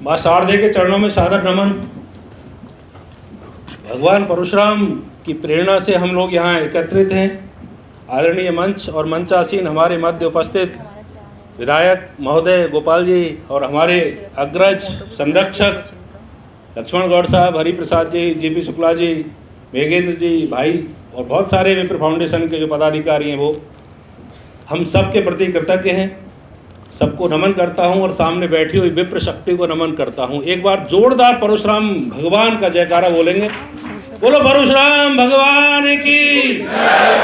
माँ शारदे के चरणों में सादर नमन। भगवान परशुराम की प्रेरणा से हम लोग यहाँ एकत्रित हैं। आदरणीय मंच और मंचासीन हमारे मध्य उपस्थित विधायक महोदय गोपाल जी और हमारे अग्रज संरक्षक लक्ष्मण गौड़ साहब, हरि प्रसाद जी, जीपी शुक्ला जी, मेघेंद्र जी भाई और बहुत सारे विप्र फाउंडेशन के जो पदाधिकारी हैं, वो हम सब के प्रति कृतज्ञ हैं। सबको नमन करता हूं और सामने बैठी हुई विप्र शक्ति को नमन करता हूं। एक बार जोरदार परशुराम भगवान का जयकारा बोलेंगे। बोलो परशुराम भगवान की,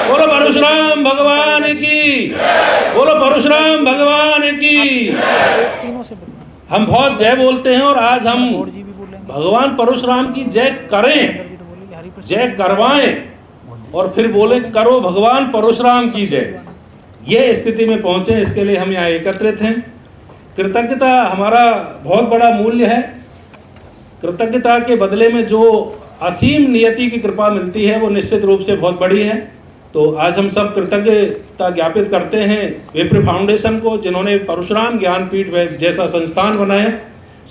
बोलो परशुराम भगवान की, बोलो परशुराम भगवान की। हम बहुत जय बोलते हैं और आज हम भगवान परशुराम की जय करें, जय करवाएं और फिर बोले करो भगवान परशुराम की जय। ये स्थिति में पहुंचे, इसके लिए हम यहाँ एकत्रित हैं। कृतज्ञता हमारा बहुत बड़ा मूल्य है। कृतज्ञता के बदले में जो असीम नियति की कृपा मिलती है वो निश्चित रूप से बहुत बड़ी है। तो आज हम सब कृतज्ञता ज्ञापित करते हैं विप्र फाउंडेशन को, जिन्होंने परशुराम ज्ञानपीठ जैसा संस्थान बनाया।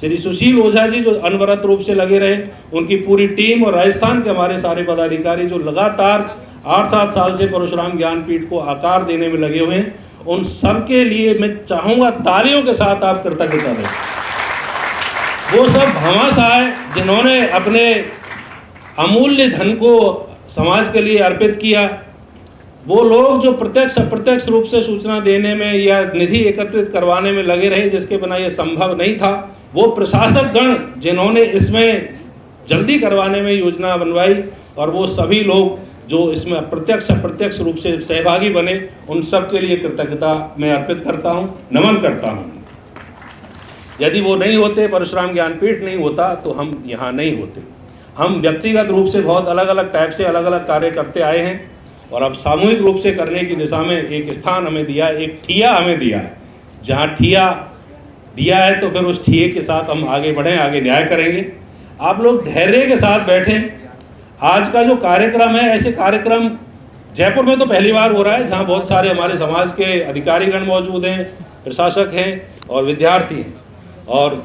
श्री सुशील ओझा जी जो अनवरत रूप से लगे रहे, उनकी पूरी टीम और राजस्थान के हमारे सारे पदाधिकारी जो लगातार 8-7 साल से परशुराम ज्ञानपीठ को आकार देने में लगे हुए हैं, उन सब के लिए मैं चाहूँगा तालियों के साथ आप कृतज्ञता दें। वो सब भामाशाह जिन्होंने अपने अमूल्य धन को समाज के लिए अर्पित किया, वो लोग जो प्रत्यक्ष अप्रत्यक्ष रूप से सूचना देने में या निधि एकत्रित करवाने में लगे रहे, जिसके बिना ये संभव नहीं था, वो प्रशासक गण जिन्होंने इसमें जल्दी करवाने में योजना बनवाई, और वो सभी लोग जो इसमें प्रत्यक्ष अप्रत्यक्ष रूप से सहभागी बने, उन सब के लिए कृतज्ञता मैं अर्पित करता हूँ, नमन करता हूँ। यदि वो नहीं होते, परशुराम ज्ञानपीठ नहीं होता, तो हम यहाँ नहीं होते। हम व्यक्तिगत रूप से बहुत अलग अलग टाइप से अलग अलग कार्य करते आए हैं, और अब सामूहिक रूप से करने की दिशा में एक स्थान हमें दिया, एक ठिया हमें दिया है। जहाँ ठिया दिया है तो फिर उस ठिये के साथ हम आगे बढ़ें, आगे न्याय करेंगे। आप लोग धैर्य के साथ बैठें। आज का जो कार्यक्रम है, ऐसे कार्यक्रम जयपुर में तो पहली बार हो रहा है, जहाँ बहुत सारे हमारे समाज के अधिकारीगण मौजूद हैं, प्रशासक हैं और विद्यार्थी हैं। और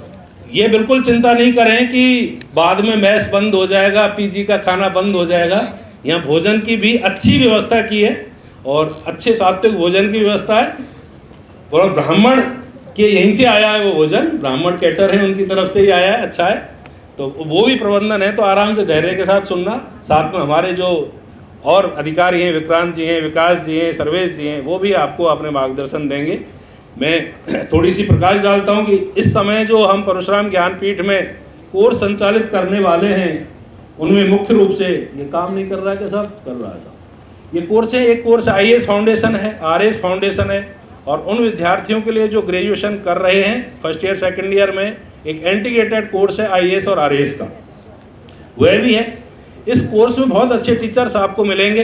ये बिल्कुल चिंता नहीं करें कि बाद में मैस बंद हो जाएगा, पीजी का खाना बंद हो जाएगा। यहाँ भोजन की भी अच्छी व्यवस्था की है और अच्छे सात्विक भोजन की व्यवस्था है। और ब्राह्मण के यहीं से आया है वो भोजन, ब्राह्मण कैटर है, उनकी तरफ से ही आया है, अच्छा है। तो वो भी प्रबंधन है, तो आराम से धैर्य के साथ सुनना। साथ में हमारे जो और अधिकारी हैं, विक्रांत जी हैं, विकास जी हैं, सर्वेश जी हैं, वो भी आपको अपने मार्गदर्शन देंगे। मैं थोड़ी सी प्रकाश डालता हूं कि इस समय जो हम परशुराम ज्ञानपीठ में कोर्स संचालित करने वाले हैं, उनमें मुख्य रूप से ये काम नहीं कर रहा है कि सब कर रहा है सब। ये कोर्स है, एक कोर्स IAS फाउंडेशन है, RS फाउंडेशन है, और उन विद्यार्थियों के लिए जो ग्रेजुएशन कर रहे हैं फर्स्ट ईयर सेकेंड ईयर में, एक इंटीग्रेटेड कोर्स है IAS और RS का, वह भी है। इस कोर्स में बहुत अच्छे टीचर्स आपको मिलेंगे,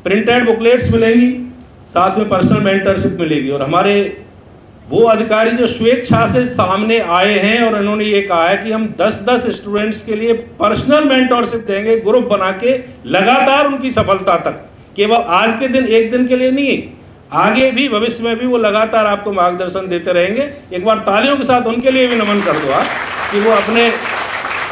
प्रिंटेड बुकलेट्स मिलेंगी, साथ में पर्सनल मेंटरशिप मिलेगी। और हमारे वो अधिकारी जो स्वेच्छा से सामने आए हैं और उन्होंने ये कहा है कि हम 10-10 स्टूडेंट्स के लिए पर्सनल मेंटरशिप देंगे, ग्रुप बना के लगातार उनकी सफलता तक, केवल आज के दिन एक दिन के लिए नहीं, आगे भी भविष्य में भी वो लगातार आपको मार्गदर्शन देते रहेंगे। एक बार तालियों के साथ उनके लिए भी नमन कर दो आप, कि वो अपने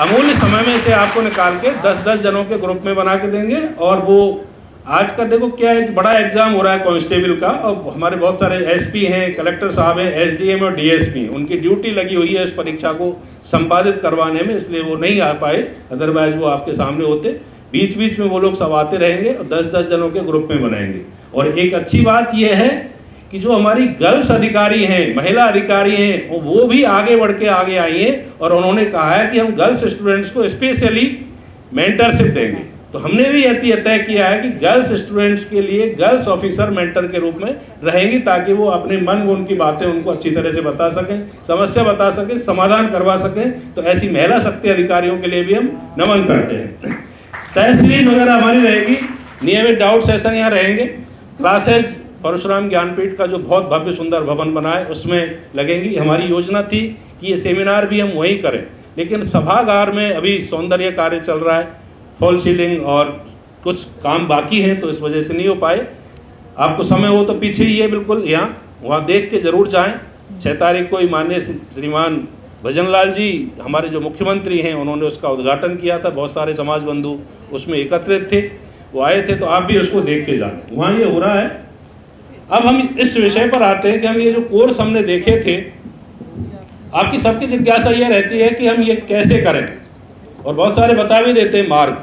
अमूल्य समय में से आपको निकाल के 10-10 जनों के ग्रुप में बना के देंगे। और वो आज का देखो क्या एक बड़ा एग्जाम हो रहा है कांस्टेबल का, और हमारे बहुत सारे SP हैं, कलेक्टर साहब हैं, SDM और DSP, उनकी ड्यूटी लगी हुई है इस परीक्षा को संपादित करवाने में, इसलिए वो नहीं आ पाए, अदरवाइज वो आपके सामने होते। बीच बीच में वो लोग सब आते रहेंगे और 10-10 जनों के ग्रुप में बनाएंगे। और एक अच्छी बात यह है कि जो हमारी गर्ल्स अधिकारी हैं, महिला अधिकारी हैं, वो भी आगे बढ़ के आगे आई हैं, और उन्होंने कहा है कि हम गर्ल्स स्टूडेंट्स को स्पेशली मेंटरशिप देंगे। तो हमने भी यह तय किया है कि गर्ल्स स्टूडेंट्स के लिए गर्ल्स ऑफिसर मेंटर के रूप में रहेंगी, ताकि वो अपने मन में उनकी बातें उनको अच्छी तरह से बता सकें, समस्या बता सकें, समाधान करवा सकें। तो ऐसी महिला शक्ति अधिकारियों के लिए भी हम नमन करते हैं। तहसील वगैरह हमारी रहेगी, नियमित डाउट सेशन यहाँ रहेंगे, क्लासेस परशुराम ज्ञानपीठ का जो बहुत भव्य सुंदर भवन बना है उसमें लगेंगी। हमारी योजना थी कि ये सेमिनार भी हम वहीं करें, लेकिन सभागार में अभी सौंदर्य कार्य चल रहा है, फॉल सीलिंग और कुछ काम बाकी हैं, तो इस वजह से नहीं हो पाए। आपको समय हो तो पीछे ही है बिल्कुल, यहाँ वहाँ देख के जरूर जाएं। 6 तारीख को ही माननीय श्रीमान भजन लाल जी हमारे जो मुख्यमंत्री हैं उन्होंने उसका उद्घाटन किया था, बहुत सारे समाज बंधु उसमें एकत्रित थे, वो आए थे, तो आप भी उसको देख के जाएं, वहाँ ये हो रहा है। अब हम इस विषय पर आते हैं कि हम ये जो कोर्स हमने देखे थे, आपकी सबकी जिज्ञासा ये रहती है कि हम ये कैसे करें, और बहुत सारे बता भी देते हैं मार्ग,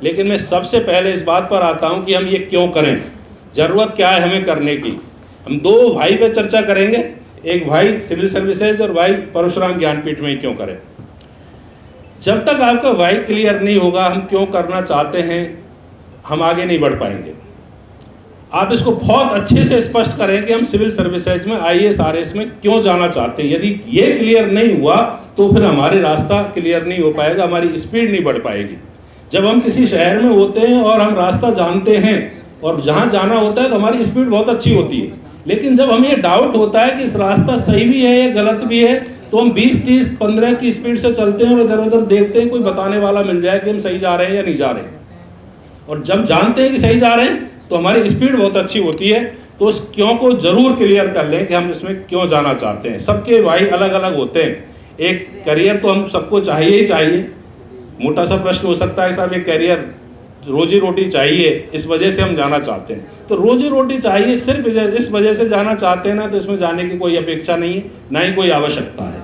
लेकिन मैं सबसे पहले इस बात पर आता हूँ कि हम ये क्यों करें, ज़रूरत क्या है हमें करने की। हम दो भाई पे चर्चा करेंगे, एक भाई सिविल सर्विसेज और भाई परशुराम ज्ञानपीठ में ही क्यों करें। जब तक आपका वाई क्लियर नहीं होगा हम क्यों करना चाहते हैं, हम आगे नहीं बढ़ पाएंगे। आप इसको बहुत अच्छे से स्पष्ट करें कि हम सिविल सर्विसेज में IAS RAS में क्यों जाना चाहते हैं। यदि ये क्लियर नहीं हुआ तो फिर हमारे रास्ता क्लियर नहीं हो पाएगा, हमारी स्पीड नहीं बढ़ पाएगी। जब हम किसी शहर में होते हैं और हम रास्ता जानते हैं और जहाँ जाना होता है तो हमारी स्पीड बहुत अच्छी होती है, लेकिन जब हमें ये डाउट होता है कि इस रास्ता सही भी है या गलत भी है, तो हम 20, 30, 15 की स्पीड से चलते हैं और इधर उधर देखते हैं कोई बताने वाला मिल जाए कि हम सही जा रहे हैं या नहीं जा रहे हैं। और जब जानते हैं कि सही जा रहे हैं तो हमारी स्पीड बहुत अच्छी होती है। तो उस क्यों को जरूर क्लियर कर लें कि हम इसमें क्यों जाना चाहते हैं। सबके भाई अलग अलग होते हैं। एक करियर तो हम सबको चाहिए ही चाहिए। मोटा सा प्रश्न हो सकता है साहब, ये करियर रोजी रोटी चाहिए, इस वजह से हम जाना चाहते हैं। तो रोजी रोटी चाहिए सिर्फ इस वजह से जाना चाहते हैं ना, तो इसमें जाने की कोई अपेक्षा नहीं है, ना ही कोई आवश्यकता है।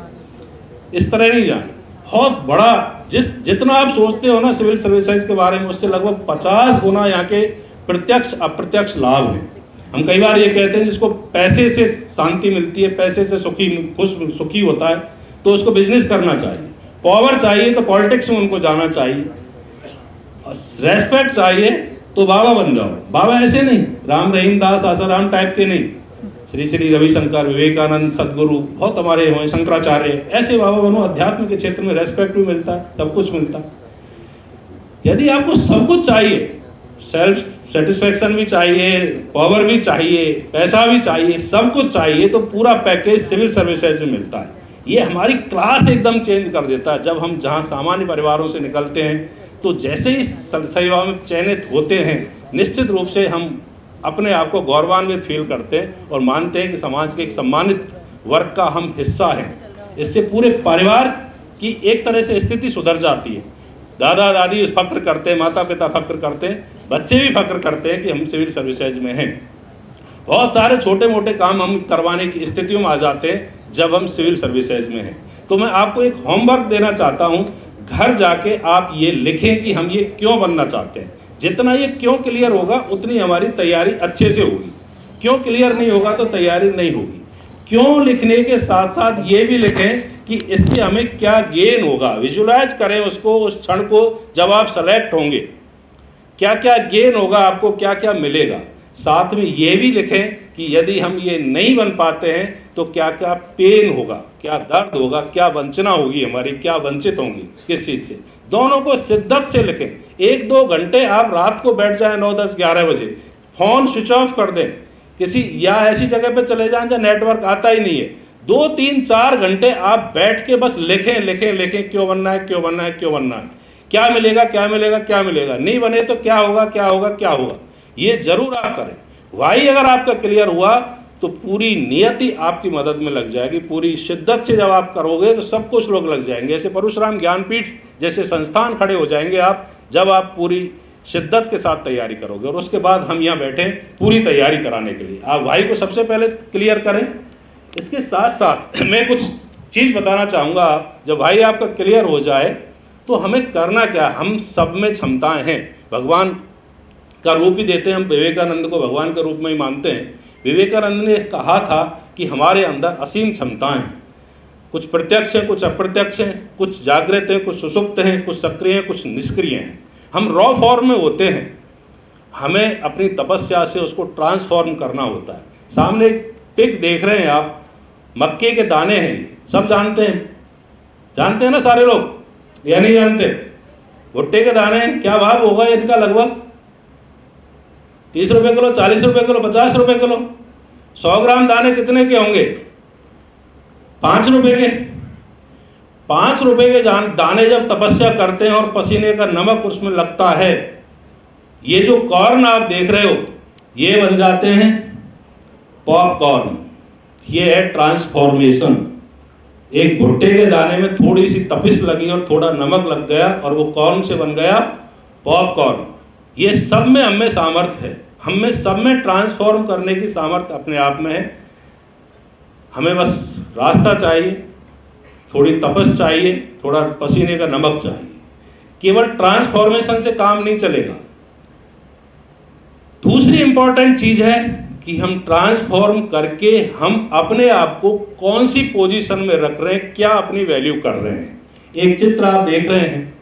इस तरह नहीं जाए। बहुत बड़ा जितना आप सोचते हो ना सिविल सर्विसेज के बारे में, उससे लगभग 50 गुना यहाँ के प्रत्यक्ष अप्रत्यक्ष लाभ हैं। हम कई बार ये कहते हैं जिसको पैसे से शांति मिलती है, पैसे से सुखी होता है, तो उसको बिजनेस करना चाहिए। पावर चाहिए तो पॉलिटिक्स में उनको जाना चाहिए। रेस्पेक्ट चाहिए तो बाबा बन जाओ। बाबा ऐसे नहीं राम रहीम दास आसाराम टाइप के नहीं, श्री श्री रविशंकर, विवेकानंद, सदगुरु बहुत हमारे हुए, शंकराचार्य, ऐसे बाबा बनो। अध्यात्म के क्षेत्र में रेस्पेक्ट भी मिलता है, सब कुछ मिलता है। यदि आपको सब कुछ चाहिए, सेल्फ सेटिस्फेक्शन भी चाहिए, पावर भी चाहिए, पैसा भी चाहिए, सब कुछ चाहिए, तो पूरा पैकेज सिविल सर्विसेज में मिलता है। ये हमारी क्लास एकदम चेंज कर देता है। जब हम जहाँ सामान्य परिवारों से निकलते हैं तो जैसे ही सेवा में चयनित होते हैं, निश्चित रूप से हम अपने आप को गौरवान्वित फील करते हैं और मानते हैं कि समाज के एक सम्मानित वर्ग का हम हिस्सा हैं। इससे पूरे परिवार की एक तरह से स्थिति सुधर जाती है। दादा दादी फक्र करते हैं, माता पिता फक्र करते हैं, बच्चे भी फक्र करते हैं कि हम सिविल सर्विसेज में हैं। बहुत सारे छोटे मोटे काम हम करवाने की स्थितियों में आ जाते हैं जब हम सिविल सर्विसेज में हैं। तो मैं आपको एक होमवर्क देना चाहता हूँ, घर जाके आप ये लिखें कि हम ये क्यों बनना चाहते हैं। जितना ये क्यों क्लियर होगा उतनी हमारी तैयारी अच्छे से होगी। क्यों क्लियर नहीं होगा तो तैयारी नहीं होगी। क्यों लिखने के साथ साथ ये भी लिखें कि इससे हमें क्या गेन होगा। विजुलाइज करें उसको, उस क्षण को जब आप सेलेक्ट होंगे, क्या क्या गेन होगा आपको, क्या क्या मिलेगा। साथ में ये भी लिखें कि यदि हम ये नहीं बन पाते हैं तो क्या क्या पेन होगा, क्या दर्द होगा, क्या वंचना होगी हमारी, क्या वंचित होंगी किस चीज़ से। दोनों को शिद्दत से लिखें। 1-2 घंटे आप रात को बैठ जाएं 9, 10, 11 बजे, फ़ोन स्विच ऑफ कर दें किसी या ऐसी जगह पे चले जाएं जहाँ नेटवर्क आता ही नहीं है। 2, 3, 4 घंटे आप बैठ के बस लिखें लिखें लिखें, क्यों बनना है, क्यों बनना है, क्यों बनना है, क्या मिलेगा, क्या मिलेगा, क्या मिलेगा, नहीं बने तो क्या होगा, क्या होगा, क्या होगा। ये जरूर आप करें। वाई अगर आपका क्लियर हुआ तो पूरी नियति आपकी मदद में लग जाएगी। पूरी शिद्दत से जब आप करोगे तो सब कुछ लोग लग जाएंगे। ऐसे परशुराम ज्ञानपीठ जैसे संस्थान खड़े हो जाएंगे आप, जब आप पूरी शिद्दत के साथ तैयारी करोगे। और उसके बाद हम यहाँ बैठे पूरी तैयारी कराने के लिए। आप वाई को सबसे पहले क्लियर करें। इसके साथ साथ मैं कुछ चीज़ बताना चाहूँगा। जब भाई आपका क्लियर हो जाए तो हमें करना क्या। हम सब में क्षमताएँ हैं, भगवान का रूप ही देते हैं। हम विवेकानंद को भगवान के रूप में ही मानते हैं। विवेकानंद ने कहा था कि हमारे अंदर असीम क्षमताएं हैं। कुछ प्रत्यक्ष हैं, कुछ अप्रत्यक्ष हैं, कुछ जागृत हैं, कुछ सुषुप्त हैं, कुछ सक्रिय हैं, कुछ निष्क्रिय हैं। हम रॉ फॉर्म में होते हैं, हमें अपनी तपस्या से उसको ट्रांसफॉर्म करना होता है। सामने एक पिक देख रहे हैं आप, मक्के के दाने हैं, सब जानते हैं ना सारे लोग, या नहीं जानते। भुट्टे के दाने क्या भाव होगा इनका, लगभग 30 रुपये किलो, 40 रुपये किलो, 50 रुपये किलो। 100 ग्राम दाने कितने के होंगे, 5 रुपये के। 5 रुपये के दाने जब तपस्या करते हैं और पसीने का नमक उसमें लगता है, ये जो कॉर्न आप देख रहे हो ये बन जाते हैं पॉपकॉर्न। ये है ट्रांसफॉर्मेशन। एक भुट्टे के दाने में थोड़ी सी तपिश लगी और थोड़ा नमक लग गया और वो कॉर्न से बन गया पॉपकॉर्न। ये सब में हमें सामर्थ्य है, हमें सब में ट्रांसफॉर्म करने की सामर्थ्य अपने आप में है। हमें बस रास्ता चाहिए, थोड़ी तपस चाहिए, थोड़ा पसीने का नमक चाहिए। केवल ट्रांसफॉर्मेशन से काम नहीं चलेगा। दूसरी इंपॉर्टेंट चीज है कि हम ट्रांसफॉर्म करके हम अपने आप को कौन सी पोजीशन में रख रहे हैं, क्या अपनी वैल्यू कर रहे हैं। एक चित्र आप देख रहे हैं,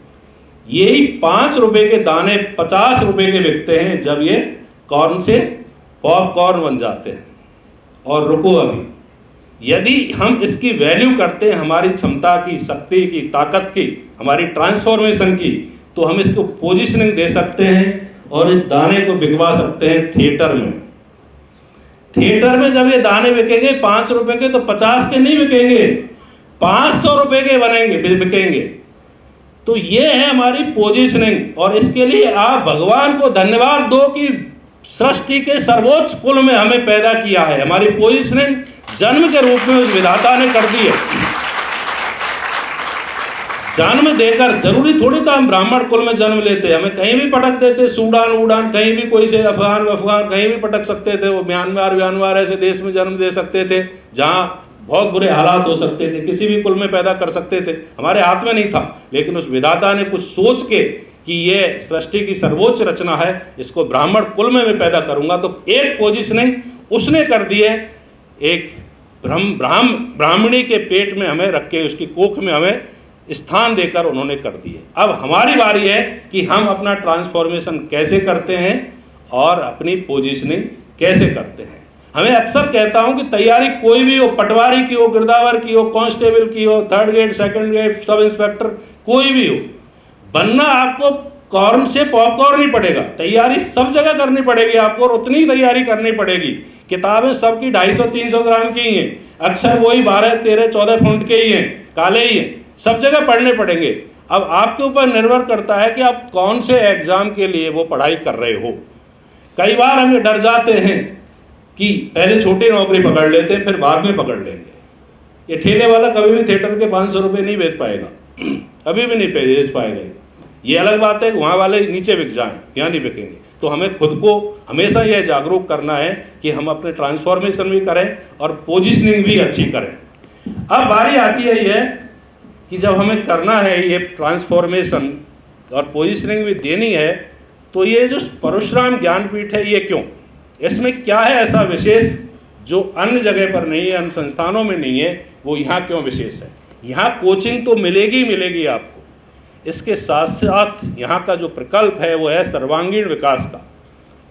यही 5 रुपए के दाने 50 रुपए के बिकते हैं जब ये कॉर्न से पॉपकॉर्न बन जाते हैं। और रुको अभी, यदि हम इसकी वैल्यू करते हैं हमारी क्षमता की, शक्ति की, ताकत की, हमारी ट्रांसफॉर्मेशन की, तो हम इसको पोजीशनिंग दे सकते हैं और इस दाने को बिकवा सकते हैं थिएटर में। थिएटर में जब ये दाने बिकेंगे 5 रुपए के, तो 50 के नहीं बिकेंगे, 500 रुपए के बनेंगे, बिकेंगे। तो ये है हमारी पोजीशनिंग। और इसके लिए आप भगवान को धन्यवाद दो कि सृष्टि के सर्वोच्च कुल में हमें पैदा किया है। हमारी पोजीशनिंग जन्म के रूप में उस विधाता ने कर दी है। जन्म देकर, जरूरी थोड़ी था हम ब्राह्मण कुल में जन्म लेते, हमें कहीं भी पटक देते, सूडान उड़ान, कहीं भी, कोई से अफगान कहीं भी पटक सकते थे। वो म्यांमार ऐसे देश में जन्म दे सकते थे जहां बहुत बुरे हालात हो सकते थे, किसी भी कुल में पैदा कर सकते थे, हमारे हाथ में नहीं था। लेकिन उस विधाता ने कुछ सोच के कि ये सृष्टि की सर्वोच्च रचना है, इसको ब्राह्मण कुल में मैं पैदा करूंगा, तो एक पोजीशनिंग उसने कर दी है। एक ब्राह्मणी के पेट में हमें रख के, उसकी कोख में हमें स्थान देकर उन्होंने कर दिए। अब हमारी बारी है कि हम अपना ट्रांसफॉर्मेशन कैसे करते हैं और अपनी पोजीशनिंग कैसे करते हैं। हमें अक्सर कहता हूं कि तैयारी कोई भी हो, पटवारी की हो, गिरदावर की हो, कांस्टेबल की हो, 3rd grade 2nd grade, sub inspector, कोई भी हो, बनना आपको कॉर्न से पॉपकॉर्न नहीं पड़ेगा। तैयारी सब जगह करनी पड़ेगी आपको, और उतनी ही तैयारी करनी पड़ेगी। किताबें सबकी 250-300 ग्राम की ही हैं, अक्षर वही 12, 13, 14 फुट के ही हैं, काले ही हैं, सब जगह पढ़ने पड़ेंगे। अब आपके ऊपर निर्भर करता है कि आप कौन से एग्जाम के लिए वो पढ़ाई कर रहे हो। कई बार हम डर जाते हैं कि पहले छोटी नौकरी पकड़ लेते हैं, फिर बाद में पकड़ लेंगे। ये ठेले वाला कभी भी थिएटर के 500 रुपये नहीं बेच पाएगा, कभी भी नहीं बेच पाएगा। ये अलग बात है कि वहाँ वाले नीचे बिक जाएं, यहाँ नहीं बिकेंगे। तो हमें खुद को हमेशा यह जागरूक करना है कि हम अपने ट्रांसफॉर्मेशन भी करें और पोजीशनिंग भी अच्छी करें। अब बारी आती है ये कि जब हमें करना है ये ट्रांसफॉर्मेशन और पोजीशनिंग भी देनी है, तो ये जो परशुराम ज्ञानपीठ है, ये क्यों, इसमें क्या है ऐसा विशेष जो अन्य जगह पर नहीं है, अन्य संस्थानों में नहीं है, वो यहाँ क्यों विशेष है। यहाँ कोचिंग तो मिलेगी आपको, इसके साथ साथ यहाँ का जो प्रकल्प है वो है सर्वांगीण विकास का।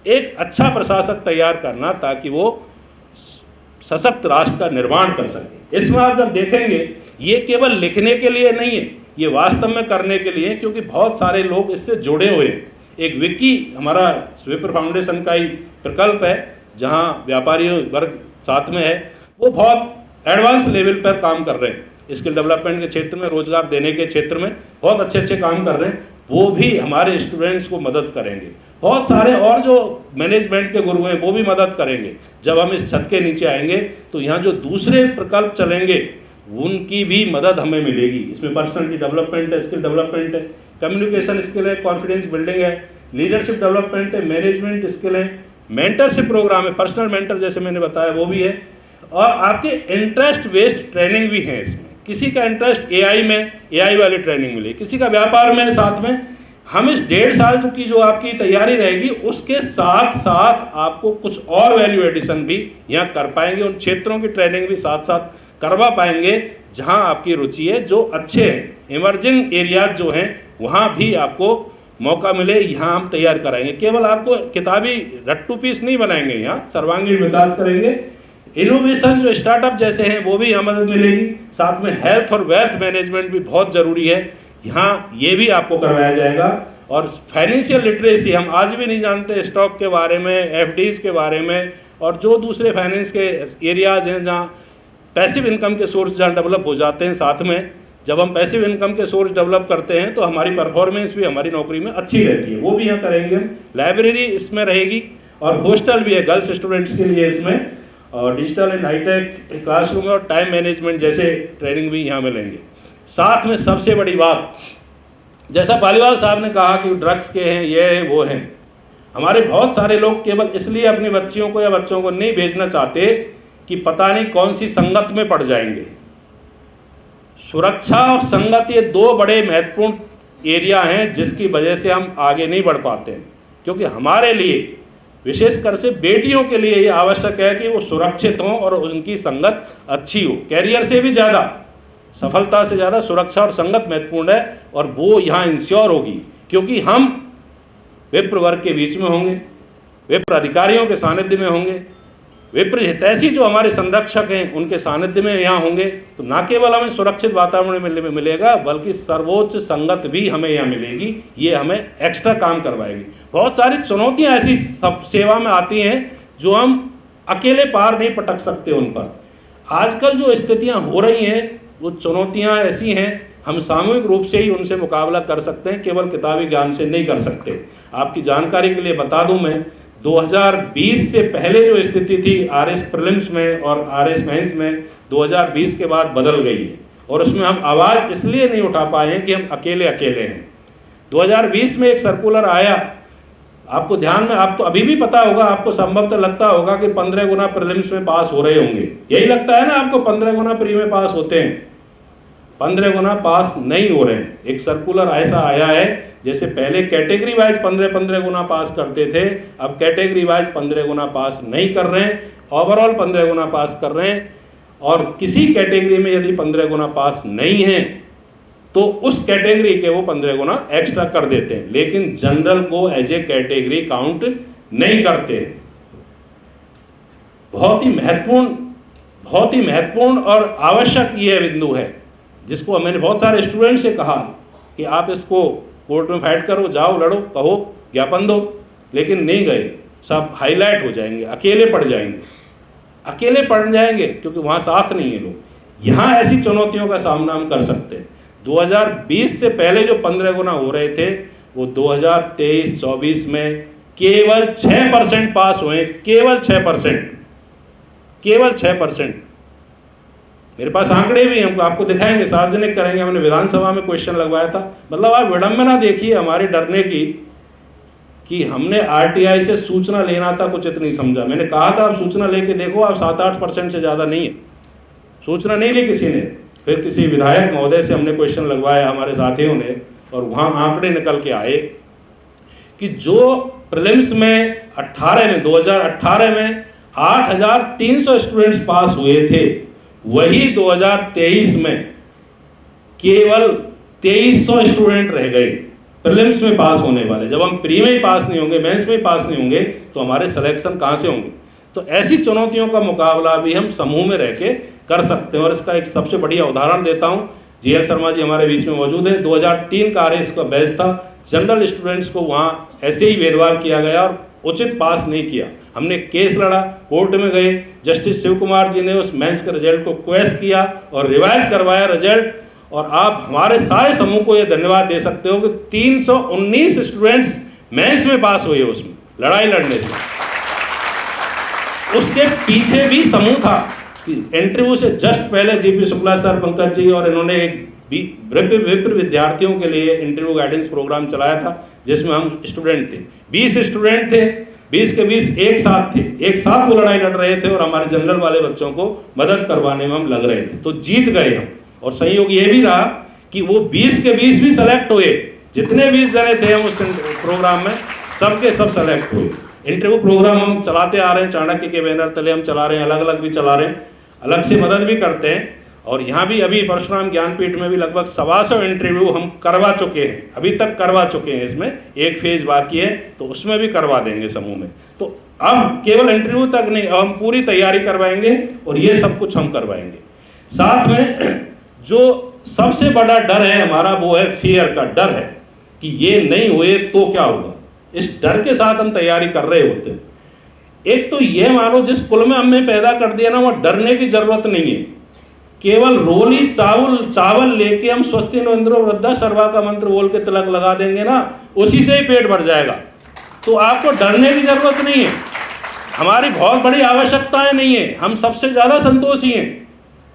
एक अच्छा प्रशासक तैयार करना ताकि वो सशक्त राष्ट्र का निर्माण कर सके। इसमें आप जब देखेंगे ये केवल लिखने के लिए नहीं है, ये वास्तव में करने के लिए, क्योंकि बहुत सारे लोग इससे जुड़े हुए हैं। एक विकी हमारा विप्र फाउंडेशन का ही प्रकल्प है जहाँ व्यापारी वर्ग साथ में है, वो बहुत एडवांस लेवल पर काम कर रहे हैं। स्किल डेवलपमेंट के क्षेत्र में, रोजगार देने के क्षेत्र में बहुत अच्छे काम कर रहे हैं। वो भी हमारे स्टूडेंट्स को मदद करेंगे। बहुत सारे और जो मैनेजमेंट के गुरु हैं वो भी मदद करेंगे। जब हम इस छत के नीचे आएंगे तो यहाँ जो दूसरे प्रकल्प चलेंगे उनकी भी मदद हमें मिलेगी। इसमें पर्सनालिटी डेवलपमेंट है, स्किल डेवलपमेंट है, कम्युनिकेशन स्किल है, कॉन्फिडेंस बिल्डिंग है, लीडरशिप डेवलपमेंट है, मैनेजमेंट स्किल है, मेंटरशिप प्रोग्राम है, पर्सनल मेंटर जैसे मैंने बताया वो भी है, और आपके इंटरेस्ट बेस्ड ट्रेनिंग भी है। इसमें किसी का इंटरेस्ट एआई में, एआई वाली ट्रेनिंग मिले, किसी का व्यापार में, साथ में हम इस 1.5 साल की जो आपकी तैयारी रहेगी उसके साथ साथ आपको कुछ और वैल्यू एडिशन भी यहाँ कर पाएंगे। उन क्षेत्रों की ट्रेनिंग भी साथ साथ करवा पाएंगे जहाँ आपकी रुचि है, जो अच्छे हैं। इमर्जिंग एरियाज जो हैं वहाँ भी आपको मौका मिले, यहाँ हम तैयार कराएंगे। केवल आपको किताबी रट्टू पीस नहीं बनाएंगे, यहाँ सर्वांगीण विकास करेंगे। इनोवेशन जो स्टार्टअप जैसे हैं वो भी यहाँ मदद मिलेगी। साथ में हेल्थ और वेल्थ मैनेजमेंट भी बहुत ज़रूरी है, यहाँ ये भी आपको करवाया जाएगा। और फाइनेंशियल लिटरेसी हम आज भी नहीं जानते, स्टॉक के बारे में, एफडीज के बारे में, और जो दूसरे फाइनेंस के एरियाज हैं जहाँ पैसिव इनकम के सोर्स जहाँ डेवलप हो जाते हैं। साथ में जब हम पैसिव इनकम के सोर्स डेवलप करते हैं तो हमारी परफॉर्मेंस भी हमारी नौकरी में अच्छी रहती है, वो भी यहाँ करेंगे। लाइब्रेरी इसमें रहेगी और हॉस्टल भी है गर्ल्स स्टूडेंट्स के लिए इसमें, और डिजिटल एंड हाईटेक क्लासरूम और टाइम मैनेजमेंट जैसे ट्रेनिंग भी यहाँ मिलेंगे। साथ में सबसे बड़ी बात, जैसा पालीवाल साहब ने कहा कि ड्रग्स के हैं, ये हैं, वो हैं, हमारे बहुत सारे लोग केवल इसलिए अपनी बच्चियों को या बच्चों को नहीं भेजना चाहते कि पता नहीं कौन सी संगत में पड़ जाएंगे। सुरक्षा और संगत ये दो बड़े महत्वपूर्ण एरिया हैं जिसकी वजह से हम आगे नहीं बढ़ पाते हैं, क्योंकि हमारे लिए विशेषकर से बेटियों के लिए ये आवश्यक है कि वो सुरक्षित हों और उनकी संगत अच्छी हो। कैरियर से भी ज़्यादा, सफलता से ज़्यादा सुरक्षा और संगत महत्वपूर्ण है, और वो यहाँ इंश्योर होगी क्योंकि हम विप्र वर्ग के बीच में होंगे, विप्र अधिकारियों के सानिध्य में होंगे, विप्र हितैषी जो हमारे संरक्षक हैं उनके सानिध्य में यहाँ होंगे। तो न केवल हमें सुरक्षित वातावरण में मिलेगा बल्कि सर्वोच्च संगत भी हमें यहाँ मिलेगी। ये हमें एक्स्ट्रा काम करवाएगी। बहुत सारी चुनौतियाँ ऐसी सब सेवा में आती हैं जो हम अकेले पार नहीं पटक सकते उन पर। आजकल जो स्थितियाँ हो रही हैं वो चुनौतियाँ ऐसी हैं, हम सामूहिक रूप से ही उनसे मुकाबला कर सकते हैं, केवल किताबी ज्ञान से नहीं कर सकते। आपकी जानकारी के लिए बता दूं, मैं 2020 से पहले जो स्थिति थी आरएस प्रीलिम्स में और आरएस मेंस में, 2020 के बाद बदल गई है, और उसमें हम आवाज़ इसलिए नहीं उठा पाए हैं कि हम अकेले हैं। 2020 में एक सर्कुलर आया, आपको ध्यान में, आप तो अभी भी पता होगा, आपको संभवतः लगता होगा कि 15 गुना प्रीलिम्स में पास हो रहे होंगे, यही लगता है ना आपको, 15 गुना प्री में पास होते हैं। 15 गुना पास नहीं हो रहे हैं। एक सर्कुलर ऐसा आया है, जैसे पहले कैटेगरी वाइज 15 गुना पास करते थे, अब कैटेगरी वाइज 15 गुना पास नहीं कर रहे हैं, ओवरऑल 15 गुना पास कर रहे हैं। और किसी कैटेगरी में यदि 15 गुना पास नहीं है तो उस कैटेगरी के वो 15 गुना एक्स्ट्रा कर देते हैं, लेकिन जनरल को एज ए कैटेगरी काउंट नहीं करते। बहुत ही महत्वपूर्ण और आवश्यक ये बिंदु है, जिसको मैंने बहुत सारे स्टूडेंट से कहा कि आप इसको कोर्ट में फाइट करो, जाओ लड़ो, कहो, ज्ञापन दो, लेकिन नहीं गए। सब हाईलाइट हो जाएंगे, अकेले पड़ जाएंगे क्योंकि वहाँ साथ नहीं है लोग। यहाँ ऐसी चुनौतियों का सामना हम कर सकते हैं। 2020 से पहले जो 15 गुना हो रहे थे वो 2023-24 में केवल 6% पास हुए, केवल 6%। मेरे पास आंकड़े भी हम आपको दिखाएंगे, सार्वजनिक करेंगे। हमने विधानसभा में क्वेश्चन लगवाया था। मतलब आप विडंबना देखिए हमारे डरने की कि हमने आरटीआई से सूचना लेना था, कुछ इतनी समझा। मैंने कहा था आप सूचना लेके देखो, आप 7-8% से ज़्यादा नहीं है। सूचना नहीं ली किसी ने। फिर किसी विधायक महोदय से हमने क्वेश्चन लगवाया हमारे साथियों ने, और वहाँ आंकड़े निकल के आए कि जो प्रीलिम्स में 2018 में 8,300 स्टूडेंट्स पास हुए थे, वही 2023 में केवल 2,300 स्टूडेंट रह गए प्रीलिम्स में पास होने वाले। जब हम प्री में ही पास नहीं होंगे, मेंस में ही पास नहीं होंगे, तो हमारे सिलेक्शन कहाँ से होंगे। तो ऐसी चुनौतियों का मुकाबला भी हम समूह में रह के कर सकते हैं। और इसका एक सबसे बढ़िया उदाहरण देता हूँ। जीएल शर्मा जी हमारे बीच में मौजूद है। 2003 का आरएस का बैच था। जनरल स्टूडेंट्स को वहाँ ऐसे ही भेदभाव किया गया और उचित पास नहीं किया। हमने केस लड़ा, कोर्ट में गए, जस्टिस शिव कुमार जी ने उस मेंस के रिजल्ट को क्वेश्चन किया और रिवाइज करवाया रिजल्ट। और आप हमारे सारे समूह को ये धन्यवाद दे सकते हो कि 319 स्टूडेंट्स मेंस में पास हुए उसमें लड़ाई लड़ने से। उसके पीछे भी समूह था कि इंटरव्यू से जस्ट पहले जीपी शुक्ला सर, पंकज जी और इन्होंने एक विप्र विद्यार्थियों के लिए इंटरव्यू गाइडेंस प्रोग्राम चलाया था, जिसमें हम स्टूडेंट थे, 20 स्टूडेंट थे, 20 के 20 एक साथ थे, एक साथ वो लड़ाई लड़ रहे थे और हमारे जनरल वाले बच्चों को मदद करवाने में हम लग रहे थे। तो जीत गए हम। और संयोग ये भी रहा कि वो 20 के 20 भी सेलेक्ट हुए। जितने 20 जने थे हम उस प्रोग्राम में, सबके सब सेलेक्ट हुए। इंटरव्यू प्रोग्राम हम चलाते आ रहे हैं, चाणक्य के बैनर तले हम चला रहे हैं, अलग अलग भी चला रहे हैं, अलग से मदद भी करते हैं। और यहाँ भी अभी परशुराम ज्ञानपीठ में भी लगभग 125 इंटरव्यू हम करवा चुके हैं, अभी तक करवा चुके हैं। इसमें एक फेज बाकी है, तो उसमें भी करवा देंगे समूह में। तो अब केवल इंटरव्यू तक नहीं, अब हम पूरी तैयारी करवाएंगे और ये सब कुछ हम करवाएंगे। साथ में जो सबसे बड़ा डर है हमारा, वो है फियर का डर है कि ये नहीं हुए तो क्या होगा। इस डर के साथ हम तैयारी कर रहे होते हैं। एक तो ये मानो जिस कुल में हमने पैदा कर दिया ना, वो डरने की जरूरत नहीं है। केवल रोली चावल लेके हम स्वस्ति नो इंद्रो वृद्धा सर्वा का मंत्र बोल के तिलक लगा देंगे ना, उसी से ही पेट भर जाएगा। तो आपको डरने की जरूरत नहीं है। हमारी बहुत बड़ी आवश्यकताएं नहीं है, हम सबसे ज़्यादा संतोषी हैं।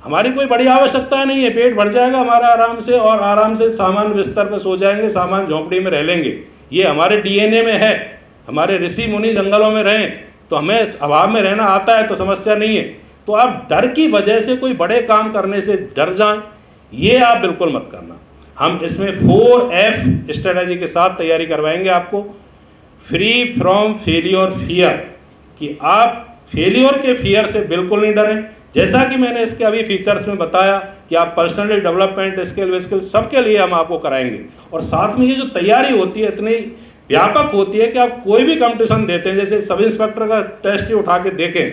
हमारी कोई बड़ी आवश्यकता नहीं है, पेट भर जाएगा हमारा आराम से, और आराम से सामान बिस्तर पर सो जाएंगे, सामान झोंपड़ी में रह लेंगे। ये हमारे डीएनए में है। हमारे ऋषि मुनि जंगलों में रहें तो हमें अभाव में रहना आता है, तो समस्या नहीं है। तो आप डर की वजह से कोई बड़े काम करने से डर जाएं, ये आप बिल्कुल मत करना। हम इसमें 4F स्ट्रेटजी के साथ तैयारी करवाएंगे आपको। फ्री फ्रॉम फेलियर फियर, कि आप फेलियर के फियर से बिल्कुल नहीं डरें। जैसा कि मैंने इसके अभी फीचर्स में बताया कि आप पर्सनली डेवलपमेंट स्किल सबके लिए हम आपको कराएंगे। और साथ में ये जो तैयारी होती है इतनी व्यापक होती है कि आप कोई भी कंपटीशन देते हैं, जैसे सब इंस्पेक्टर का टेस्ट ही उठा के देखें,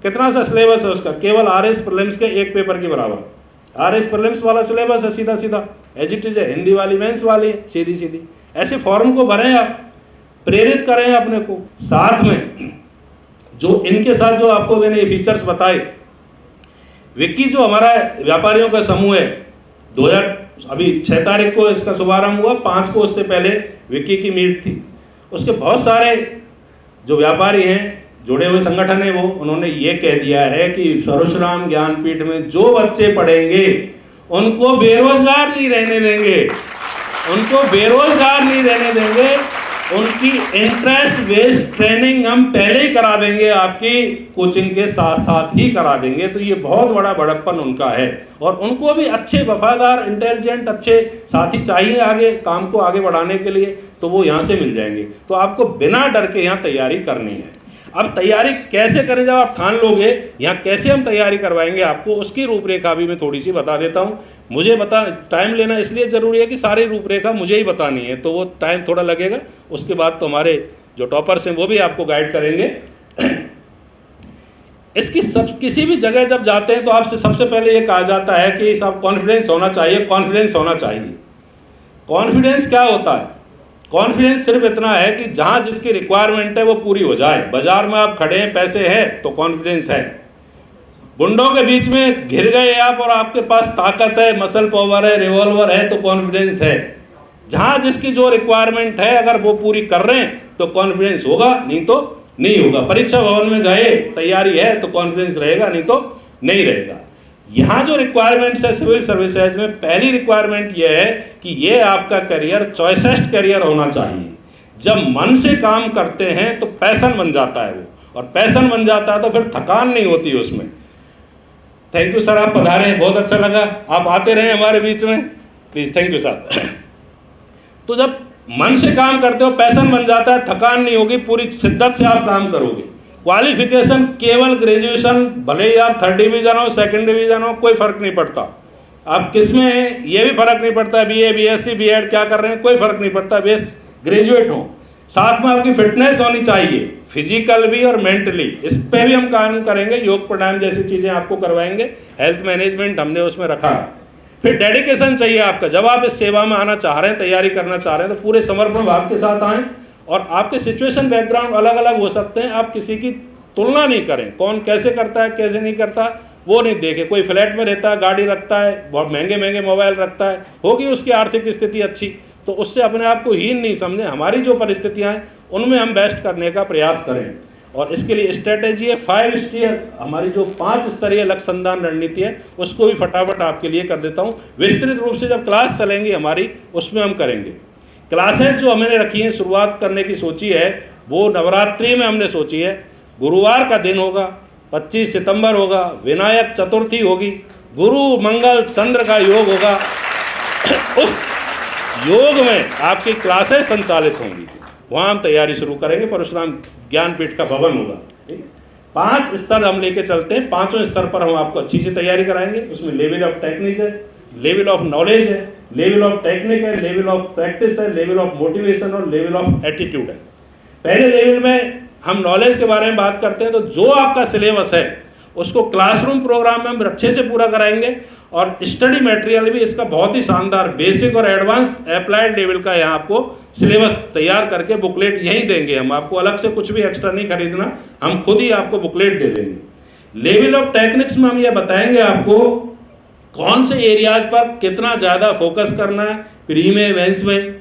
कितना सा सिलेबस है उसका, केवल RS प्रीलिम्स के एक पेपर के बराबर। RS प्रीलिम्स वाला सिलेबस है, सीधा सीधा एज इट इज है। हिंदी वाली मेंस वाली सीधी सीधी। ऐसे फॉर्म को भरें, आप प्रेरित करें अपने को। साथ में जो इनके साथ जो आपको मैंने ये फीचर्स बताए, विक्की जो हमारा व्यापारियों का समूह है, अभी 6 तारीख को इसका शुभारंभ हुआ, 5 को उससे पहले विक्की की मीट थी। उसके बहुत सारे जो व्यापारी हैं, जुड़े हुए संगठन है, वो उन्होंने ये कह दिया है कि परशुराम ज्ञानपीठ में जो बच्चे पढ़ेंगे उनको बेरोजगार नहीं रहने देंगे, उनको बेरोजगार नहीं रहने देंगे। उनकी इंटरेस्ट बेस्ड ट्रेनिंग हम पहले ही करा देंगे, आपकी कोचिंग के साथ साथ ही करा देंगे। तो ये बहुत बड़ा बड़प्पन उनका है, और उनको भी अच्छे वफादार इंटेलिजेंट अच्छे साथी चाहिए आगे काम को आगे बढ़ाने के लिए, तो वो यहाँ से मिल जाएंगे। तो आपको बिना डर के यहाँ तैयारी करनी है। अब तैयारी कैसे करें, जब आप ठान लोगे यहाँ कैसे हम तैयारी करवाएंगे आपको, उसकी रूपरेखा भी मैं थोड़ी सी बता देता हूँ। मुझे टाइम लेना इसलिए ज़रूरी है कि सारी रूपरेखा मुझे ही बतानी है, तो वो टाइम थोड़ा लगेगा। उसके बाद तो हमारे जो टॉपर्स हैं वो भी आपको गाइड करेंगे। इसकी किसी भी जगह जब जाते हैं तो आपसे सबसे पहले ये कहा जाता है कि सब कॉन्फिडेंस होना चाहिए, कॉन्फिडेंस होना चाहिए। कॉन्फिडेंस क्या होता है? कॉन्फिडेंस सिर्फ इतना है कि जहां जिसकी रिक्वायरमेंट है वो पूरी हो जाए। बाजार में आप खड़े हैं, पैसे है तो कॉन्फिडेंस है। गुंडों के बीच में घिर गए आप और आपके पास ताकत है, मसल पावर है, रिवॉल्वर है, तो कॉन्फिडेंस है। जहां जिसकी जो रिक्वायरमेंट है अगर वो पूरी कर रहे हैं तो कॉन्फिडेंस होगा, नहीं तो नहीं होगा। परीक्षा भवन में गए, तैयारी है तो कॉन्फिडेंस रहेगा, नहीं तो नहीं रहेगा। यहाँ जो रिक्वायरमेंट्स है सिविल सर्विसेज में, पहली रिक्वायरमेंट ये है कि ये आपका करियर चॉइसेस्ट करियर होना चाहिए। जब मन से काम करते हैं तो पैशन बन जाता है वो, और पैशन बन जाता है तो फिर थकान नहीं होती उसमें। थैंक यू सर, आप पधारे, बहुत अच्छा लगा, आप आते रहे हमारे बीच में, प्लीज। Thank you sir. तो जब मन से काम करते हो, पैशन बन जाता है, थकान नहीं होगी, पूरी शिद्दत से आप काम करोगे। क्वालिफिकेशन केवल ग्रेजुएशन, भले ही आप 3rd डिवीजन हो, 2nd डिवीजन हो, कोई फर्क नहीं पड़ता। आप किस में हैं ये भी फर्क नहीं पड़ता, BA BSc BEd क्या कर रहे हैं कोई फर्क नहीं पड़ता, बेस ग्रेजुएट हो। साथ में आपकी फिटनेस होनी चाहिए, फिजिकल भी और मेंटली। इस पे भी हम काम करेंगे, योग प्राणायाम जैसी चीज़ें आपको करवाएंगे। हेल्थ मैनेजमेंट हमने उसमें रखा। फिर डेडिकेशन चाहिए आपका। जब आप इस सेवा में आना चाह रहे हैं, तैयारी करना चाह रहे हैं, तो पूरे समर्पण भाव के साथ आएँ। और आपके सिचुएशन बैकग्राउंड अलग अलग हो सकते हैं, आप किसी की तुलना नहीं करें, कौन कैसे करता है कैसे नहीं करता वो नहीं देखें। कोई फ्लैट में रहता है, गाड़ी रखता है, बहुत महंगे महंगे मोबाइल रखता है, होगी उसकी आर्थिक स्थिति अच्छी, तो उससे अपने आप को हीन नहीं समझें। हमारी जो परिस्थितियां हैं उनमें हम बेस्ट करने का प्रयास करें। और इसके लिए स्ट्रेटेजी है 5 स्टेयर, हमारी जो 5 स्तरीय लक्ष्य संधान रणनीति है उसको भी फटाफट आपके लिए कर देता हूँ। विस्तृत रूप से जब क्लास चलेंगी हमारी, उसमें हम करेंगे। क्लासेज जो हमने रखी हैं, शुरुआत करने की सोची है, वो नवरात्रि में हमने सोची है। गुरुवार का दिन होगा, 25 सितंबर होगा, विनायक चतुर्थी होगी, गुरु मंगल चंद्र का योग होगा। उस योग में आपकी क्लासेस संचालित होंगी, वहाँ हम तैयारी शुरू करेंगे। परशुराम ज्ञानपीठ का भवन होगा। 5 स्तर हम लेके चलते हैं, 5वें स्तर पर हम आपको अच्छी सी तैयारी कराएंगे। उसमें लेवल ऑफ टेक्निक है, लेवल ऑफ नॉलेज है, लेवल ऑफ टेक्निक है, लेवल ऑफ प्रैक्टिस है, लेवल ऑफ मोटिवेशन और लेवल ऑफ एटीट्यूड है। पहले लेवल में हम नॉलेज के बारे में बात करते हैं, तो जो आपका सिलेबस है उसको क्लासरूम प्रोग्राम में हम अच्छे से पूरा कराएंगे। और स्टडी मटेरियल भी इसका बहुत ही शानदार बेसिक और एडवांस अप्लाइड लेवल का यहाँ आपको सिलेबस तैयार करके बुकलेट यहीं देंगे हम आपको, अलग से कुछ भी एक्स्ट्रा नहीं खरीदना, हम खुद ही आपको बुकलेट दे देंगे। लेवल ऑफ टेक्निक्स में हम ये बताएंगे आपको कौन से एरियाज पर कितना ज़्यादा फोकस करना है, प्री में, मेंस में,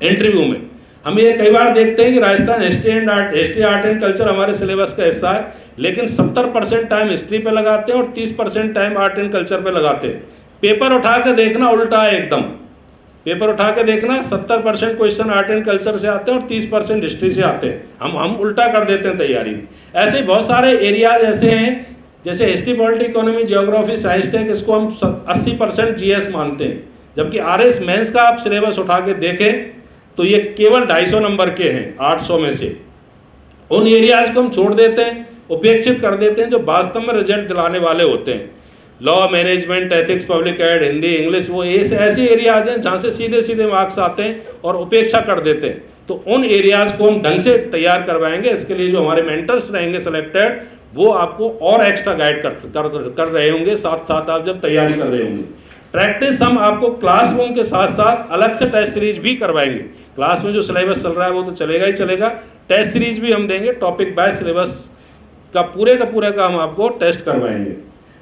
इंटरव्यू में। हम ये कई बार देखते हैं कि Rajasthan history art and culture हमारे सिलेबस का हिस्सा है, लेकिन 70% टाइम हिस्ट्री पे लगाते हैं और 30% टाइम आर्ट एंड कल्चर पे लगाते हैं। पेपर उठा के देखना उल्टा है एकदम। पेपर उठा के देखना 70% क्वेश्चन आर्ट एंड कल्चर से आते हैं और 30% हिस्ट्री से आते हैं। हम उल्टा कर देते हैं तैयारी में। ऐसे ही बहुत सारे एरियाज ऐसे हैं, जैसे history, polity, economy, geography, science tech, इसको हम 80% जीएस मानते हैं, जबकि आरएस मेंस का आप सिलेबस उठा के देखें तो ये केवल 250 नंबर के हैं 800 में से। उन एरियाज को हम छोड़ देते हैं, उपेक्षित कर देते हैं जो वास्तव में रिजल्ट दिलाने वाले होते हैं। Law, management, ethics, public ad, Hindi, English, वो ऐसे एरियाज हैं जहाँ से सीधे सीधे मार्क्स आते हैं और उपेक्षा कर देते हैं। तो उन एरियाज को हम ढंग से तैयार करवाएंगे। इसके लिए जो हमारे मेंटर्स रहेंगे सिलेक्टेड, वो आपको और एक्स्ट्रा गाइड कर रहे होंगे साथ साथ आप जब तैयारी कर रहे होंगे। प्रैक्टिस हम आपको क्लासरूम के साथ साथ अलग से टेस्ट सीरीज भी करवाएंगे। क्लास में जो सिलेबस चल रहा है वो तो चलेगा ही चलेगा, टेस्ट सीरीज भी हम देंगे। टॉपिक बाय सिलेबस का पूरे का हम आपको टेस्ट करवाएंगे।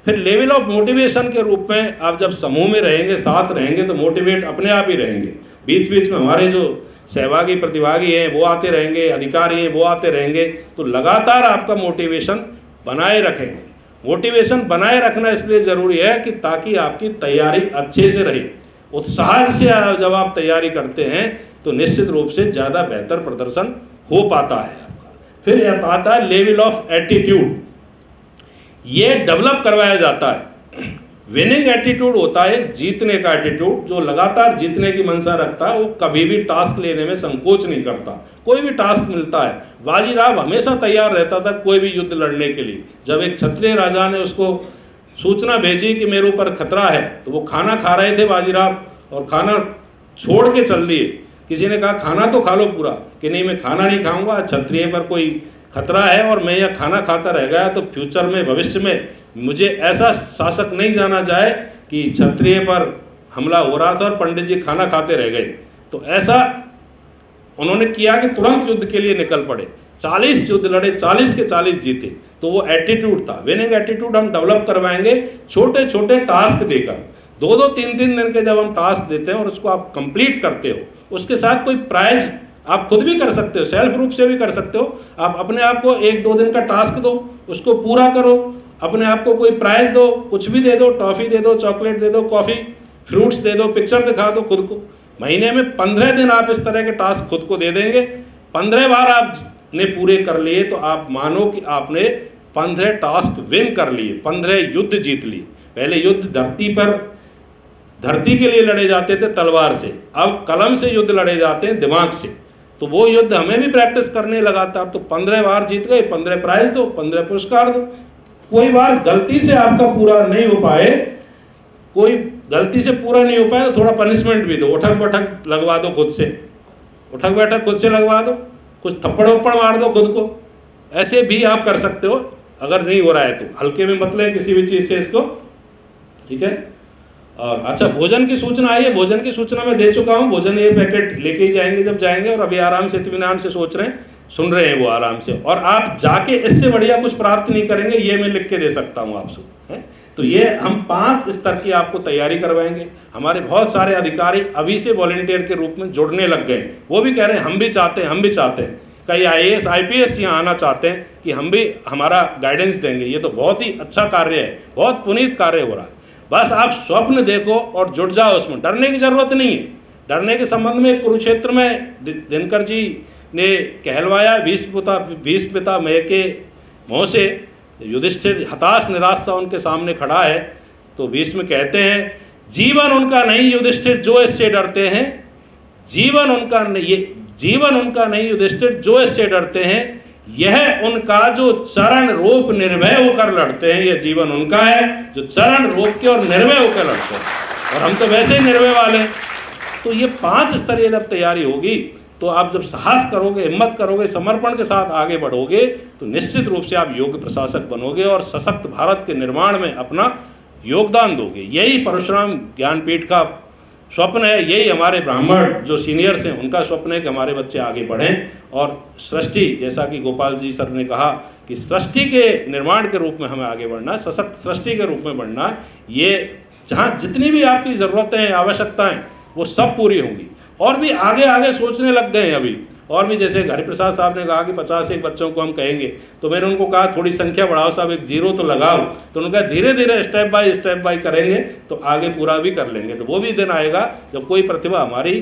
फिर लेवल ऑफ मोटिवेशन के रूप में आप जब समूह में रहेंगे, साथ रहेंगे, तो मोटिवेट अपने आप ही रहेंगे। बीच बीच में हमारे जो सहभागी प्रतिभागी हैं वो आते रहेंगे, अधिकारी हैं वो आते रहेंगे, तो लगातार आपका मोटिवेशन बनाए रखेंगे। मोटिवेशन बनाए रखना इसलिए ज़रूरी है कि ताकि आपकी तैयारी अच्छे से रहे। उत्साह से जब आप तैयारी करते हैं तो निश्चित रूप से ज़्यादा बेहतर प्रदर्शन हो पाता है आपका। फिर आता है लेवल ऑफ एटीट्यूड। ये डेवलप करवाया जाता है। विनिंग एटीट्यूड होता है जीतने का एटीट्यूड। जो लगातार जीतने की मंशा रखता है वो कभी भी टास्क लेने में संकोच नहीं करता। कोई भी टास्क मिलता है, बाजीराव हमेशा तैयार रहता था कोई भी युद्ध लड़ने के लिए। जब एक क्षत्रिय राजा ने उसको सूचना भेजी कि मेरे ऊपर खतरा है, तो वो खाना खा रहे थे बाजीराव, और खाना छोड़ के चल दिए। किसी ने कहा खाना तो खा लो पूरा, कि नहीं मैं खाना नहीं खाऊंगा, क्षत्रिय पर कोई खतरा है और मैं यह खाना खाता रह गया तो फ्यूचर में, भविष्य में मुझे ऐसा शासक नहीं जाना जाए कि क्षत्रिय पर हमला हो रहा था और पंडित जी खाना खाते रह गए। तो ऐसा उन्होंने किया कि तुरंत युद्ध के लिए निकल पड़े। 40 युद्ध लड़े, 40 के 40 जीते। तो वो एटीट्यूड था। विनिंग एटीट्यूड हम डेवलप करवाएंगे छोटे छोटे टास्क देकर। 2-2, 3-3 दिन के जब हम टास्क देते हैं और उसको आप कंप्लीट करते हो, उसके साथ कोई प्राइज आप खुद भी कर सकते हो, सेल्फ रूप से भी कर सकते हो। आप अपने आप को 1-2 दिन का टास्क दो, उसको पूरा करो, अपने आप को कोई प्राइज दो, कुछ भी दे दो, टॉफी दे दो, चॉकलेट दे दो, कॉफी, फ्रूट्स दे दो, पिक्चर दिखा दो खुद को। महीने में 15 दिन आप इस तरह के टास्क खुद को दे देंगे। 15 बार आपने पूरे कर लिए तो आप मानो कि आपने 15 टास्क विन कर लिए, 15 युद्ध जीत लिए। पहले युद्ध धरती के लिए लड़े जाते थे तलवार से, अब कलम से युद्ध लड़े जाते हैं दिमाग से। तो वो युद्ध हमें भी प्रैक्टिस करने लगातार। तो 15 बार जीत गए, 15 प्राइज दो, 15 पुरस्कार दो। कोई बार गलती से आपका पूरा नहीं हो पाए, कोई गलती से पूरा नहीं हो पाए तो थोड़ा पनिशमेंट भी दो, उठक बैठक लगवा दो खुद से, उठक बैठक खुद से लगवा दो, कुछ थप्पड़ वप्पड़ मार दो खुद को। ऐसे भी आप कर सकते हो अगर नहीं हो रहा है तो। हल्के में मत लें किसी भी चीज़ से इसको, ठीक है। और अच्छा, भोजन की सूचना आई है। भोजन की सूचना मैं दे चुका हूँ। भोजन ये पैकेट लेके ही जाएंगे जब जाएंगे, और अभी आराम से इत्मीनान से सोच रहे हैं, सुन रहे हैं वो आराम से। और आप जाके इससे बढ़िया कुछ प्राप्त नहीं करेंगे, ये मैं लिख के दे सकता हूँ आपसे, है। तो ये हम 5 स्तर की आपको तैयारी करवाएंगे। हमारे बहुत सारे अधिकारी अभी से वॉलंटियर के रूप में जुड़ने लग गए। वो भी कह रहे हैं हम भी चाहते हैं। कई IAS IPS यहाँ आना चाहते हैं कि हम भी हमारा गाइडेंस देंगे। ये तो बहुत ही अच्छा कार्य है, बहुत पुनीत कार्य हो रहा है। बस आप स्वप्न देखो और जुट जाओ उसमें। डरने की जरूरत नहीं है। डरने के संबंध में कुरुक्षेत्र में दिनकर जी ने कहलवाया, भीष्म पिता मय के मुँह से। युधिष्ठिर हताश निराश सा उनके सामने खड़ा है, तो भीष्म कहते हैं जीवन उनका नहीं युधिष्ठिर जो इससे डरते हैं, जीवन उनका नहीं युधिष्ठिर जो इससे डरते हैं, यह उनका जो चरण रोप निर्भय होकर लड़ते हैं, यह जीवन उनका है जो चरण रोप के और निर्भय होकर लड़ते हैं। और हम तो वैसे ही निर्भय वाले। तो ये 5 स्तरीय जब तैयारी होगी तो आप जब साहस करोगे, हिम्मत करोगे, समर्पण के साथ आगे बढ़ोगे, तो निश्चित रूप से आप योग्य प्रशासक बनोगे और सशक्त भारत के निर्माण में अपना योगदान दोगे। यही परशुराम ज्ञानपीठ का स्वप्न है। यही हमारे ब्राह्मण जो सीनियर्स हैं उनका स्वप्न है कि हमारे बच्चे आगे बढ़ें और सृष्टि, जैसा कि गोपाल जी सर ने कहा कि सृष्टि के निर्माण के रूप में हमें आगे बढ़ना है, सशक्त सृष्टि के रूप में बढ़ना है। ये जहाँ जितनी भी आपकी ज़रूरतें हैं, आवश्यकताएं, वो सब पूरी होंगी। और भी आगे सोचने लग गए हैं अभी। और भी जैसे हरिप्रसाद साहब ने कहा कि 51 बच्चों को हम कहेंगे, तो मैंने उनको कहा थोड़ी संख्या बढ़ाओ साहब, एक 0 तो लगाओ। तो उन्होंने कहा धीरे धीरे स्टेप बाय करेंगे तो आगे पूरा भी कर लेंगे। तो वो भी दिन आएगा जब कोई प्रतिभा हमारी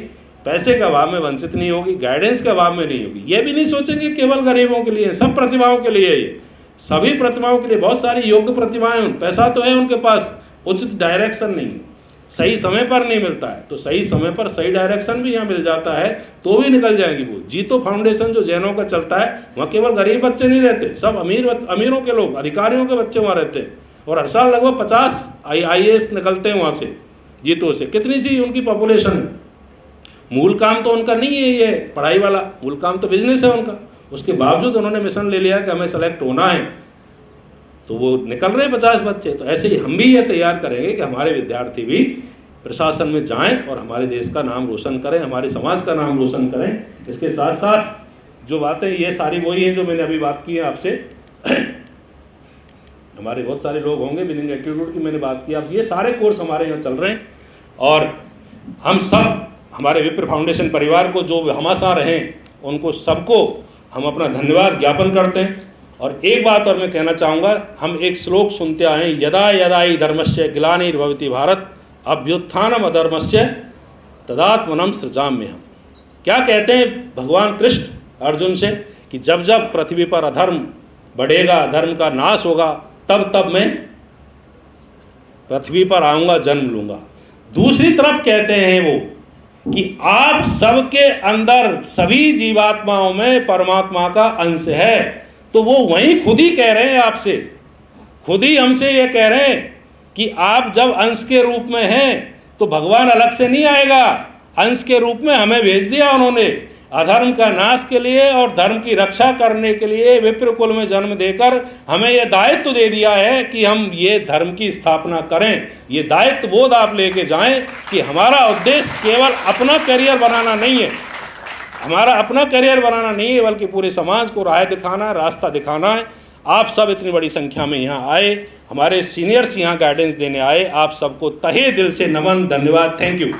पैसे के अभाव में वंचित नहीं होगी, गाइडेंस के अभाव में नहीं होगी। ये भी नहीं सोचेंगे केवल गरीबों के लिए, सब प्रतिभाओं के लिए, ये सभी प्रतिभाओं के लिए। बहुत सारी योग्य प्रतिभाएं, पैसा तो है उनके पास, उचित डायरेक्शन नहीं, सही समय पर नहीं मिलता है। तो सही समय पर सही डायरेक्शन भी यहाँ मिल जाता है तो भी निकल जाएंगी वो। जीतो फाउंडेशन जो जैनों का चलता है, वहाँ केवल गरीब बच्चे नहीं रहते, सब अमीरों के लोग, अधिकारियों के बच्चे वहाँ रहते हैं। और हर साल लगभग 50 IAS निकलते हैं वहाँ से, जीतो से। कितनी सी उनकी पॉपुलेशन है। मूल काम तो उनका नहीं है ये पढ़ाई वाला, मूल काम तो बिजनेस है उनका। उसके बावजूद उन्होंने मिशन ले लिया कि हमें सेलेक्ट होना है, तो वो निकल रहे 50 बच्चे। तो ऐसे ही हम भी ये तैयार करेंगे कि हमारे विद्यार्थी भी प्रशासन में जाएं और हमारे देश का नाम रोशन करें, हमारे समाज का नाम रोशन करें। इसके साथ साथ जो बातें, ये सारी वही हैं जो मैंने अभी बात की है आपसे। हमारे बहुत सारे लोग होंगे, विनिंग एटीट्यूड की मैंने बात की आपसे। ये सारे कोर्स हमारे यहाँ चल रहे हैं और हम सब, हमारे विप्र फाउंडेशन परिवार को जो हमाशा रहें, उनको सबको हम अपना धन्यवाद ज्ञापन करते हैं। और एक बात और मैं कहना चाहूँगा, हम एक श्लोक सुनते आए हैं, यदा यदा हि धर्मस्य ग्लानिर्भवति भारत अभ्युत्थानम अधर्मस्य तदात्मनम सृजाम्यहम्। क्या कहते हैं भगवान कृष्ण अर्जुन से कि जब जब पृथ्वी पर अधर्म बढ़ेगा, धर्म का नाश होगा, तब तब मैं पृथ्वी पर आऊँगा, जन्म लूँगा। दूसरी तरफ कहते हैं वो कि आप सबके अंदर, सभी जीवात्माओं में परमात्मा का अंश है। तो वो वहीं खुद ही कह रहे हैं आपसे, खुद ही हमसे ये कह रहे हैं कि आप जब अंश के रूप में हैं तो भगवान अलग से नहीं आएगा, अंश के रूप में हमें भेज दिया उन्होंने अधर्म का नाश के लिए और धर्म की रक्षा करने के लिए। विप्र कुल में जन्म देकर हमें यह दायित्व दे दिया है कि हम ये धर्म की स्थापना करें। ये दायित्व बोध आप लेके जाएं कि हमारा उद्देश्य केवल अपना करियर बनाना नहीं है, हमारा अपना करियर बनाना नहीं है, बल्कि पूरे समाज को राह दिखाना है, रास्ता दिखाना है। आप सब इतनी बड़ी संख्या में यहाँ आए, हमारे सीनियर्स यहाँ गाइडेंस देने आए, आप सबको तहे दिल से नमन, धन्यवाद, थैंक यू।